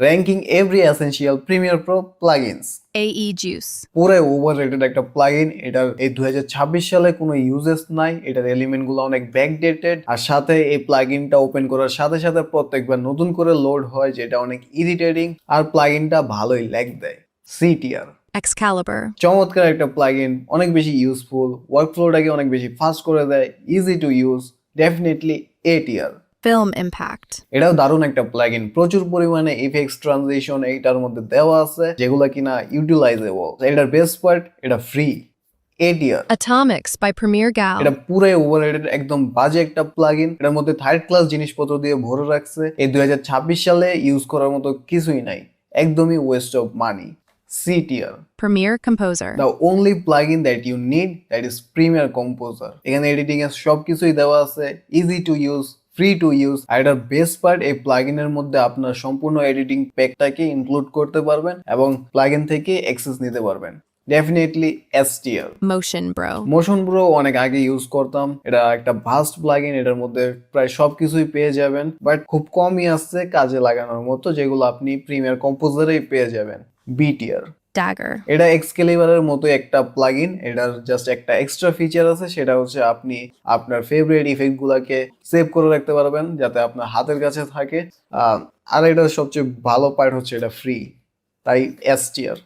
Ranking every essential Premiere Pro plugins. AE Juice. পুরো overrated একটা plugin. এটার এই 2026 সালে কোনো ইউজেস নাই, এটার এলিমেন্ট গুলো অনেক ব্যাকডেটেড, আর সাথে এই প্লাগইনটা ওপেন করার সাথে সাথে প্রত্যেকবার নতুন করে লোড হয়, যেটা অনেক ইরিটেটিং, আর প্লাগইনটা ভালোই ল্যাগ দেয়। সি টিয়ার। Excalibur. চমৎকার একটা প্লাগইন, অনেক বেশি ইউজফুল, ওয়ার্কফ্লোটাকে অনেক বেশি ফাস্ট করে দেয়, easy to use, definitely a tier. Film Impact. এটাও দারুণ একটা প্লাগইন, প্রচুর পরিমাণে ইফেক্টস ট্রানজিশন এইটার মধ্যে দেওয়া আছে যেগুলো কিনা ইউটিলাইজেবল। এটার বেস্ট পার্ট, এটা free. A tier. Atomics by Premier Gal. এটা পুরাই ওভাররেটেড, একদম বাজে একটা প্লাগইন। এটার মধ্যে থার্ড ক্লাস জিনিসপত্র দিয়ে ভরে রাখছে, এই 2026 সালে ইউজ করার মতো কিছুই নাই, একদমই waste of money. C tier. Premiere Composer. The only plugin that you need, that is Premiere Composer. এখানে এডিটিং এর সবকিছুই দেওয়া আছে, easy to use, free to use. আর এটার বেস্ট পার্ট, এই প্লাগইনের মধ্যে আপনার সম্পূর্ণ এডিটিং প্যাকটাকে ইনক্লুড করতে পারবেন এবং প্লাগইন থেকে অ্যাক্সেস নিতে পারবেন। ডেফিনেটলি এস টিয়ার। Motion Bro. মোশন ব্রো অনেক আগে ইউজ করতাম, এটা একটা ভাস্ট প্লাগইন, এটার মধ্যে প্রায় সবকিছুই পেয়ে যাবেন, বাট খুব কমই আছে কাজে লাগানোর মতো, যেগুলো আপনি প্রিমিয়ার কম্পোজারেই পেয়ে যাবেন। বি টিয়ার। Dagger. এটা এক্সকেলিবারের মতো একটা প্লাগইন। এটার জাস্ট একটা এক্সট্রা ফিচার আছে, সেটা হচ্ছে আপনি আপনার ফেভারিট ইফেক্ট গুলাকে সেভ করে রাখতে পারবেন যাতে আপনার হাতের কাছে থাকে। আর এটার সবচেয়ে ভালো পার্ট হচ্ছে এটা ফ্রি, তাই এস টিয়ার।